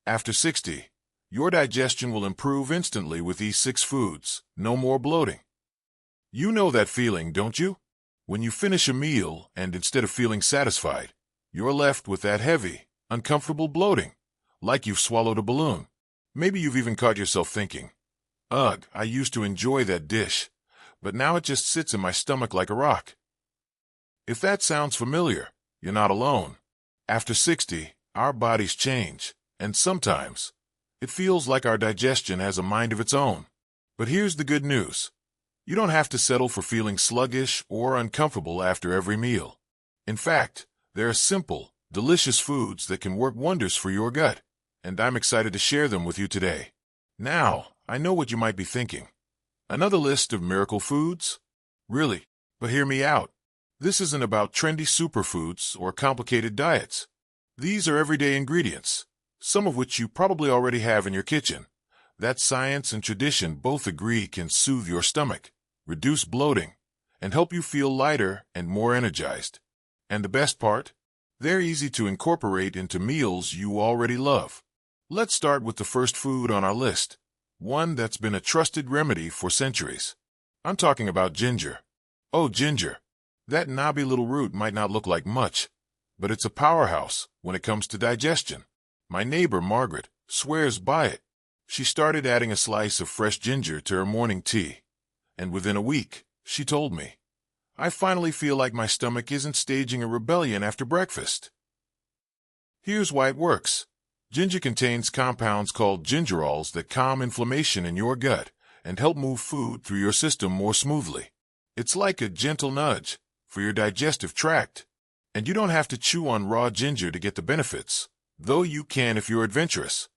After 60, your digestion will improve instantly with these 6 foods. No more bloating. You know that feeling, don't you? When you finish a meal and instead of feeling satisfied, you're left with that heavy, uncomfortable bloating, like you've swallowed a balloon. Maybe you've even caught yourself thinking, "Ugh, I used to enjoy that dish, but now it just sits in my stomach like a rock." If that sounds familiar, you're not alone. After 60, our bodies change, and sometimes it feels like our digestion has a mind of its own. But here's the good news. You don't have to settle for feeling sluggish or uncomfortable after every meal. In fact, there are simple, delicious foods that can work wonders for your gut, and I'm excited to share them with you today. Now, I know what you might be thinking. Another list of miracle foods? Really? But hear me out. This isn't about trendy superfoods or complicated diets. These are everyday ingredients, some of which you probably already have in your kitchen, that science and tradition both agree can soothe your stomach, reduce bloating, and help you feel lighter and more energized. And the best part? They're easy to incorporate into meals you already love. Let's start with the first food on our list, one that's been a trusted remedy for centuries. I'm talking about ginger. Oh, ginger. That knobby little root might not look like much, but it's a powerhouse when it comes to digestion. My neighbor, Margaret, swears by it. She started adding a slice of fresh ginger to her morning tea, and within a week, she told me, "I finally feel like my stomach isn't staging a rebellion after breakfast." Here's why it works. Ginger contains compounds called gingerols that calm inflammation in your gut and help move food through your system more smoothly. It's like a gentle nudge for your digestive tract. And you don't have to chew on raw ginger to get the benefits, though you can if you're adventurous.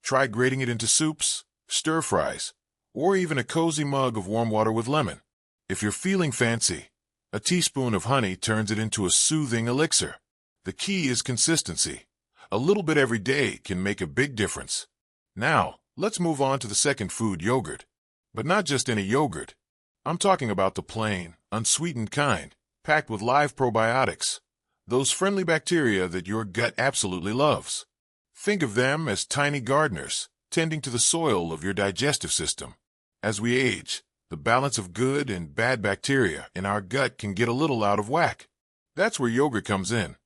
Try grating it into soups, stir-fries, or even a cozy mug of warm water with lemon. If you're feeling fancy, a teaspoon of honey turns it into a soothing elixir. The key is consistency. A little bit every day can make a big difference. Now, let's move on to the second food, yogurt. But not just any yogurt. I'm talking about the plain, unsweetened kind, packed with live probiotics, those friendly bacteria that your gut absolutely loves. Think of them as tiny gardeners, tending to the soil of your digestive system. As we age, the balance of good and bad bacteria in our gut can get a little out of whack. That's where yogurt comes in.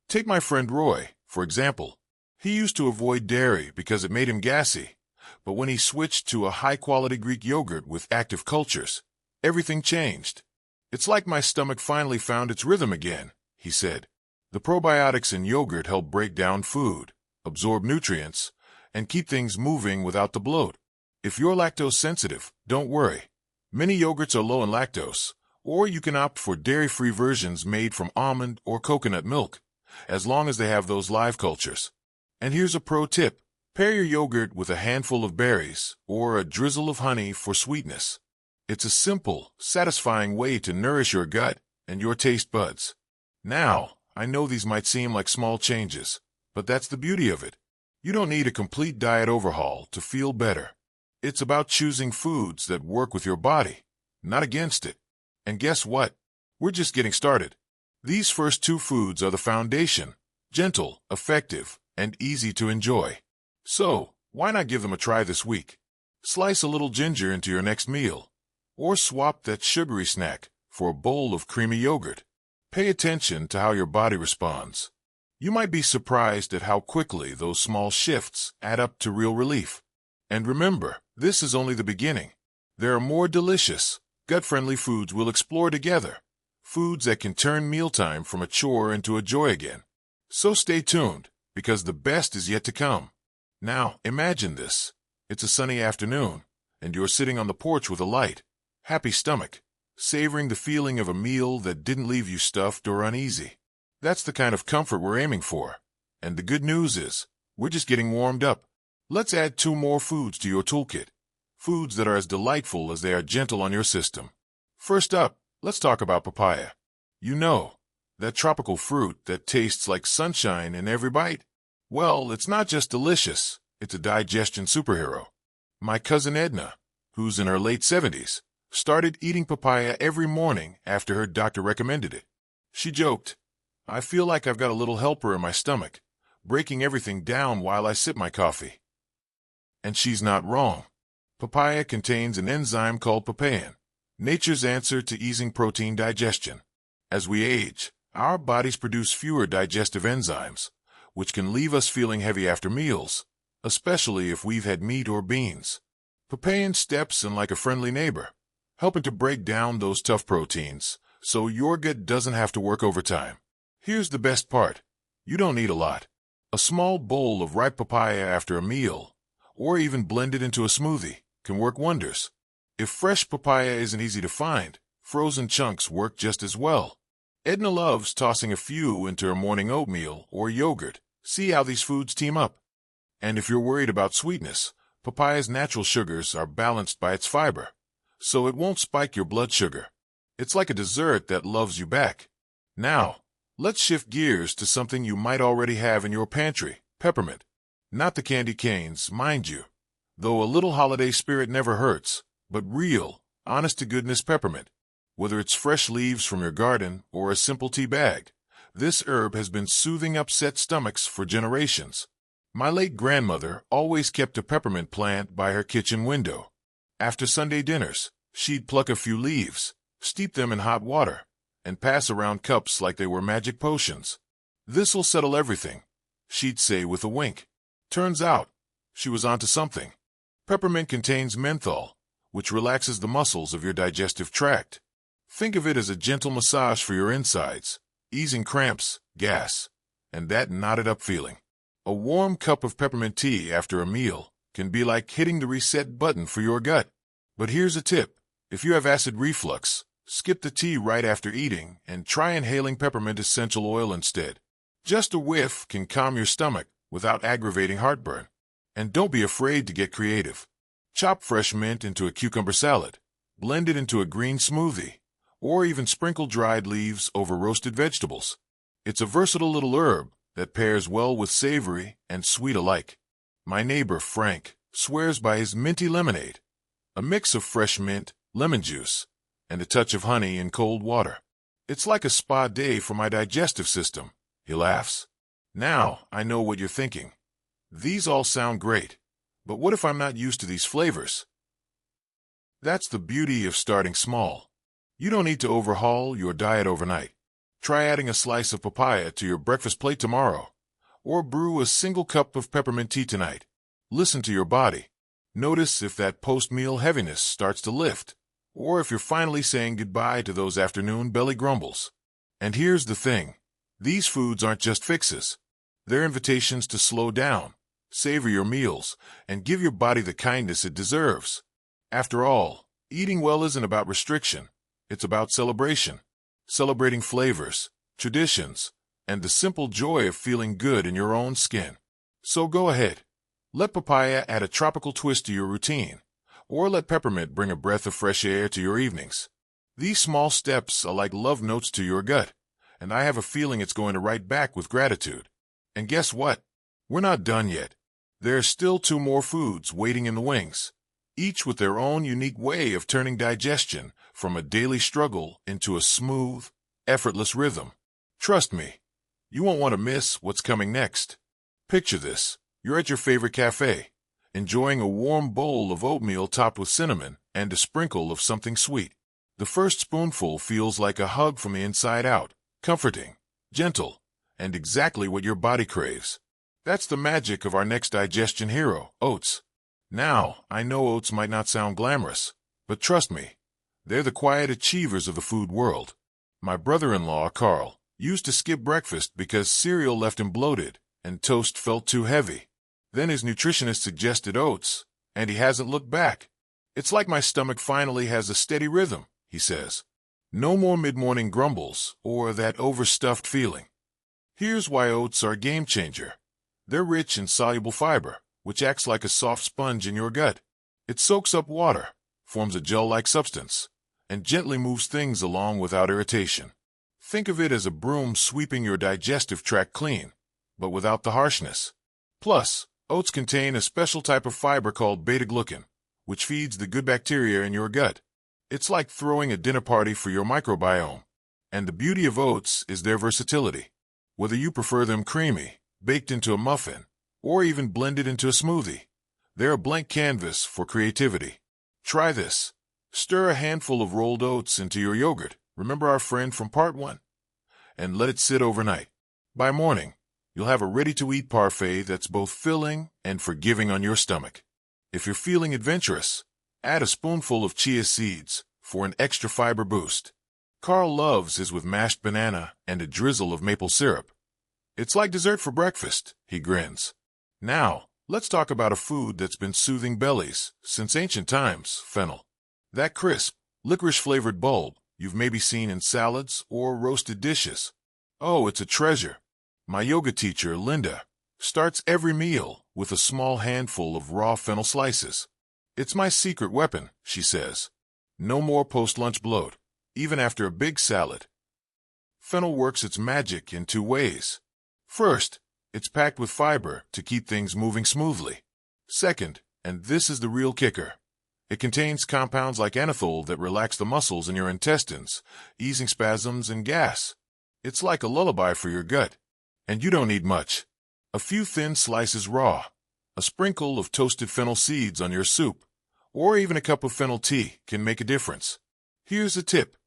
Take my friend Roy, for example. He used to avoid dairy because it made him gassy, but when he switched to a high-quality Greek yogurt with active cultures, everything changed. "It's like my stomach finally found its rhythm again," he said. The probiotics in yogurt help break down food, absorb nutrients, and keep things moving without the bloat. If you're lactose sensitive, don't worry. Many yogurts are low in lactose, or you can opt for dairy-free versions made from almond or coconut milk, as long as they have those live cultures. And here's a pro tip. Pair your yogurt with a handful of berries or a drizzle of honey for sweetness. It's a simple, satisfying way to nourish your gut and your taste buds. Now, I know these might seem like small changes, but that's the beauty of it. You don't need a complete diet overhaul to feel better. It's about choosing foods that work with your body, not against it. And guess what? We're just getting started. These first 2 foods are the foundation, gentle, effective, and easy to enjoy. So, why not give them a try this week? Slice a little ginger into your next meal, or swap that sugary snack for a bowl of creamy yogurt. Pay attention to how your body responds. You might be surprised at how quickly those small shifts add up to real relief. And remember, this is only the beginning. There are more delicious, gut-friendly foods we'll explore together. Foods that can turn mealtime from a chore into a joy again. So stay tuned, because the best is yet to come. Now, imagine this. It's a sunny afternoon, and you're sitting on the porch with a light, happy stomach, savoring the feeling of a meal that didn't leave you stuffed or uneasy. That's the kind of comfort we're aiming for. And the good news is, we're just getting warmed up. Let's add 2 more foods to your toolkit. Foods that are as delightful as they are gentle on your system. First up, let's talk about papaya. You know, that tropical fruit that tastes like sunshine in every bite? Well, it's not just delicious, it's a digestion superhero. My cousin Edna, who's in her late 70s, started eating papaya every morning after her doctor recommended it. She joked, "I feel like I've got a little helper in my stomach, breaking everything down while I sip my coffee. And she's not wrong. Papaya contains an enzyme called papain, nature's answer to easing protein digestion. As we age, our bodies produce fewer digestive enzymes, which can leave us feeling heavy after meals, especially if we've had meat or beans. Papain steps in like a friendly neighbor, helping to break down those tough proteins, so your gut doesn't have to work overtime. Here's the best part. You don't need a lot. A small bowl of ripe papaya after a meal, or even blended into a smoothie, can work wonders. If fresh papaya isn't easy to find, frozen chunks work just as well. Edna loves tossing a few into her morning oatmeal or yogurt. See how these foods team up. And if you're worried about sweetness, papaya's natural sugars are balanced by its fiber, so it won't spike your blood sugar. It's like a dessert that loves you back. Now, let's shift gears to something you might already have in your pantry, peppermint. Not the candy canes, mind you, though a little holiday spirit never hurts, but real, honest-to-goodness peppermint. Whether it's fresh leaves from your garden or a simple tea bag, this herb has been soothing upset stomachs for generations. My late grandmother always kept a peppermint plant by her kitchen window. After Sunday dinners, she'd pluck a few leaves, steep them in hot water, and pass around cups like they were magic potions. "This'll settle everything," she'd say with a wink. Turns out, she was onto something. Peppermint contains menthol, which relaxes the muscles of your digestive tract. Think of it as a gentle massage for your insides, easing cramps, gas, and that knotted-up feeling. A warm cup of peppermint tea after a meal can be like hitting the reset button for your gut. But here's a tip. If you have acid reflux, skip the tea right after eating and try inhaling peppermint essential oil instead. Just a whiff can calm your stomach without aggravating heartburn. And don't be afraid to get creative. Chop fresh mint into a cucumber salad, blend it into a green smoothie, or even sprinkle dried leaves over roasted vegetables. It's a versatile little herb that pairs well with savory and sweet alike. My neighbor, Frank, swears by his minty lemonade, a mix of fresh mint, lemon juice, and a touch of honey in cold water. "It's like a spa day for my digestive system," he laughs. Now, I know what you're thinking. These all sound great, but what if I'm not used to these flavors? That's the beauty of starting small. You don't need to overhaul your diet overnight. Try adding a slice of papaya to your breakfast plate tomorrow, or brew a single cup of peppermint tea tonight. Listen to your body. Notice if that post-meal heaviness starts to lift, or if you're finally saying goodbye to those afternoon belly grumbles. And here's the thing. These foods aren't just fixes. They're invitations to slow down, savor your meals, and give your body the kindness it deserves. After all, eating well isn't about restriction. It's about celebration. Celebrating flavors, traditions, and the simple joy of feeling good in your own skin. So go ahead. Let papaya add a tropical twist to your routine, or let peppermint bring a breath of fresh air to your evenings. These small steps are like love notes to your gut, and I have a feeling it's going to write back with gratitude. And guess what? We're not done yet. There are still 2 more foods waiting in the wings, each with their own unique way of turning digestion from a daily struggle into a smooth, effortless rhythm. Trust me, you won't want to miss what's coming next. Picture this. You're at your favorite cafe, enjoying a warm bowl of oatmeal topped with cinnamon and a sprinkle of something sweet. The first spoonful feels like a hug from the inside out, comforting, gentle, and exactly what your body craves. That's the magic of our next digestion hero, oats. Now, I know oats might not sound glamorous, but trust me, they're the quiet achievers of the food world. My brother-in-law, Carl, used to skip breakfast because cereal left him bloated and toast felt too heavy. Then his nutritionist suggested oats, and he hasn't looked back. "It's like my stomach finally has a steady rhythm," he says. No more mid-morning grumbles or that overstuffed feeling. Here's why oats are a game changer. They're rich in soluble fiber, which acts like a soft sponge in your gut. It soaks up water, forms a gel-like substance, and gently moves things along without irritation. Think of it as a broom sweeping your digestive tract clean, but without the harshness. Plus, oats contain a special type of fiber called beta-glucan, which feeds the good bacteria in your gut. It's like throwing a dinner party for your microbiome. And the beauty of oats is their versatility. Whether you prefer them creamy, baked into a muffin, or even blended into a smoothie. They're a blank canvas for creativity. Try this. Stir a handful of rolled oats into your yogurt. Remember our friend from part 1? And let it sit overnight. By morning, you'll have a ready-to-eat parfait that's both filling and forgiving on your stomach. If you're feeling adventurous, add a spoonful of chia seeds for an extra fiber boost. Carl loves his with mashed banana and a drizzle of maple syrup. It's like dessert for breakfast, he grins. Now, let's talk about a food that's been soothing bellies since ancient times, fennel. That crisp, licorice-flavored bulb you've maybe seen in salads or roasted dishes. Oh, it's a treasure. My yoga teacher, Linda, starts every meal with a small handful of raw fennel slices. It's my secret weapon, she says. No more post-lunch bloat, even after a big salad. Fennel works its magic in 2 ways. First, it's packed with fiber to keep things moving smoothly. Second, and this is the real kicker, it contains compounds like anethol that relax the muscles in your intestines, easing spasms and gas. It's like a lullaby for your gut. And you don't need much. A few thin slices raw, a sprinkle of toasted fennel seeds on your soup, or even a cup of fennel tea can make a difference. Here's a tip.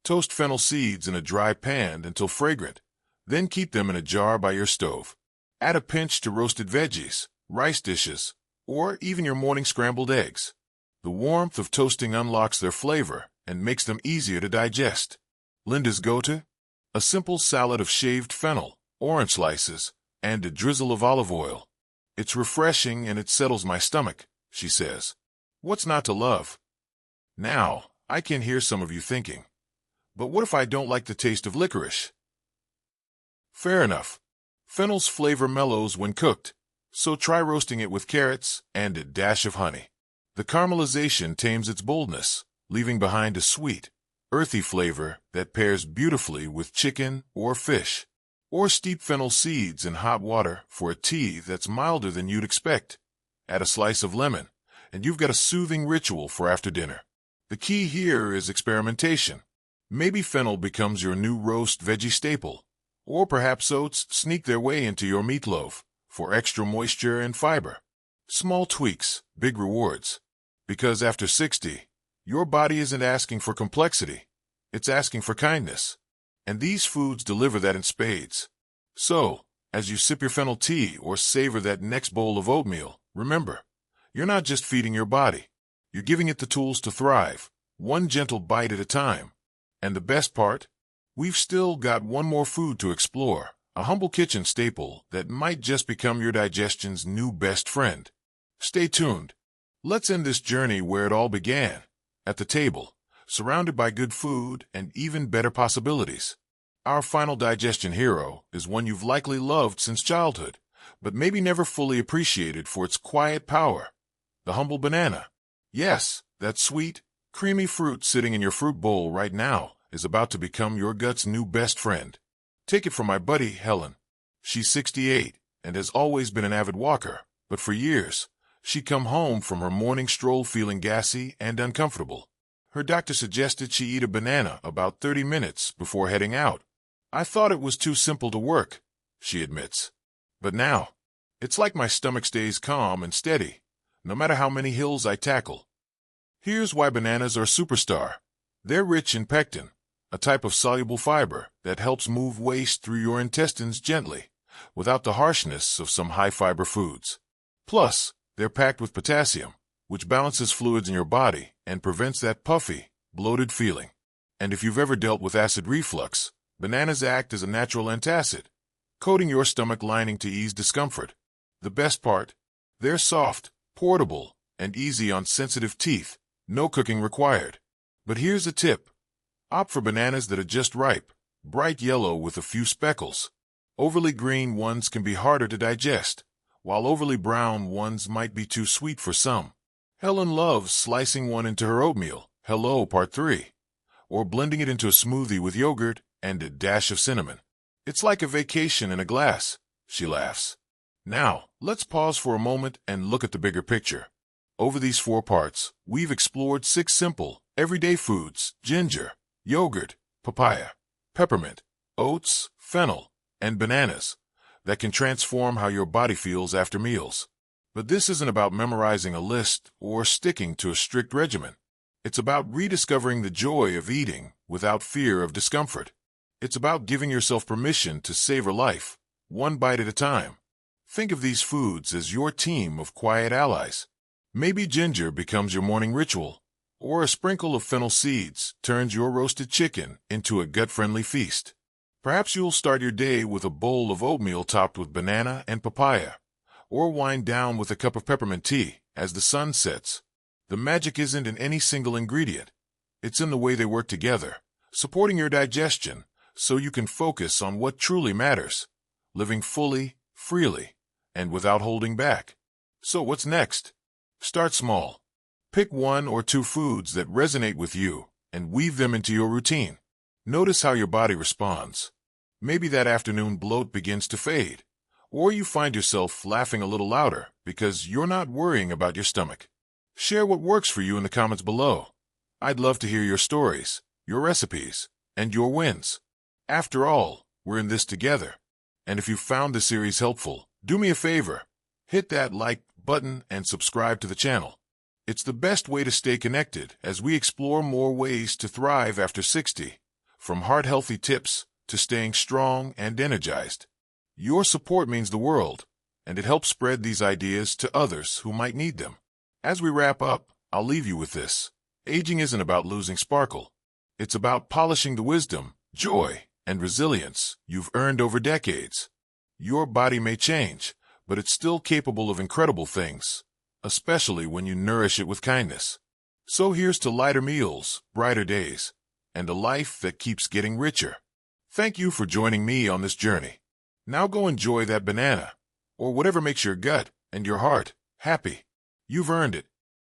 Toast fennel seeds in a dry pan until fragrant, then keep them in a jar by your stove. Add a pinch to roasted veggies, rice dishes, or even your morning scrambled eggs. The warmth of toasting unlocks their flavor and makes them easier to digest. Linda's go-to? A simple salad of shaved fennel, orange slices, and a drizzle of olive oil. It's refreshing and it settles my stomach, she says. What's not to love? Now, I can hear some of you thinking, but what if I don't like the taste of licorice? Fair enough. Fennel's flavor mellows when cooked, so try roasting it with carrots and a dash of honey. The caramelization tames its boldness, leaving behind a sweet, earthy flavor that pairs beautifully with chicken or fish. Or steep fennel seeds in hot water for a tea that's milder than you'd expect. Add a slice of lemon, and you've got a soothing ritual for after dinner. The key here is experimentation. Maybe fennel becomes your new roast veggie staple, or perhaps oats sneak their way into your meatloaf for extra moisture and fiber. Small tweaks, big rewards. Because after 60, your body isn't asking for complexity, it's asking for kindness. And these foods deliver that in spades. So, as you sip your fennel tea or savor that next bowl of oatmeal, remember, you're not just feeding your body. You're giving it the tools to thrive, one gentle bite at a time. And the best part? We've still got one more food to explore, a humble kitchen staple that might just become your digestion's new best friend. Stay tuned. Let's end this journey where it all began, at the table, surrounded by good food and even better possibilities. Our final digestion hero is one you've likely loved since childhood, but maybe never fully appreciated for its quiet power. The humble banana. Yes, that sweet, creamy fruit sitting in your fruit bowl right now is about to become your gut's new best friend. Take it from my buddy, Helen. She's 68 and has always been an avid walker, but for years, she'd come home from her morning stroll feeling gassy and uncomfortable. Her doctor suggested she eat a banana about 30 minutes before heading out. I thought it was too simple to work, she admits. But now, it's like my stomach stays calm and steady, no matter how many hills I tackle. Here's why bananas are superstar. They're rich in pectin, a type of soluble fiber that helps move waste through your intestines gently, without the harshness of some high-fiber foods. Plus, they're packed with potassium, which balances fluids in your body and prevents that puffy, bloated feeling. And if you've ever dealt with acid reflux, bananas act as a natural antacid, coating your stomach lining to ease discomfort. The best part? They're soft, portable, and easy on sensitive teeth, no cooking required. But here's a tip. Opt for bananas that are just ripe, bright yellow with a few speckles. Overly green ones can be harder to digest, while overly brown ones might be too sweet for some. Helen loves slicing one into her oatmeal, hello, part 3, or blending it into a smoothie with yogurt and a dash of cinnamon. It's like a vacation in a glass, she laughs. Now, let's pause for a moment and look at the bigger picture. Over these 4 parts, we've explored 6 simple, everyday foods: ginger, yogurt, papaya, peppermint, oats, fennel, and bananas. that can transform how your body feels after meals. But this isn't about memorizing a list or sticking to a strict regimen. It's about rediscovering the joy of eating without fear of discomfort. It's about giving yourself permission to savor life, one bite at a time. Think of these foods as your team of quiet allies. Maybe ginger becomes your morning ritual, or a sprinkle of fennel seeds turns your roasted chicken into a gut-friendly feast. Perhaps you'll start your day with a bowl of oatmeal topped with banana and papaya, or wind down with a cup of peppermint tea as the sun sets. The magic isn't in any single ingredient. It's in the way they work together, supporting your digestion so you can focus on what truly matters, living fully, freely, and without holding back. So what's next? Start small. Pick 1 or 2 foods that resonate with you and weave them into your routine. Notice how your body responds. Maybe that afternoon bloat begins to fade, or you find yourself laughing a little louder because you're not worrying about your stomach. Share what works for you in the comments below. I'd love to hear your stories, your recipes, and your wins. After all, we're in this together. And if you found this series helpful, do me a favor. Hit that like button and subscribe to the channel. It's the best way to stay connected as we explore more ways to thrive after 60, from heart-healthy tips to staying strong and energized. Your support means the world, and it helps spread these ideas to others who might need them. As we wrap up, I'll leave you with this. Aging isn't about losing sparkle. It's about polishing the wisdom, joy, and resilience you've earned over decades. Your body may change, but it's still capable of incredible things, especially when you nourish it with kindness. So here's to lighter meals, brighter days, and a life that keeps getting richer. Thank you for joining me on this journey. Now go enjoy that banana, or whatever makes your gut and your heart happy. You've earned it.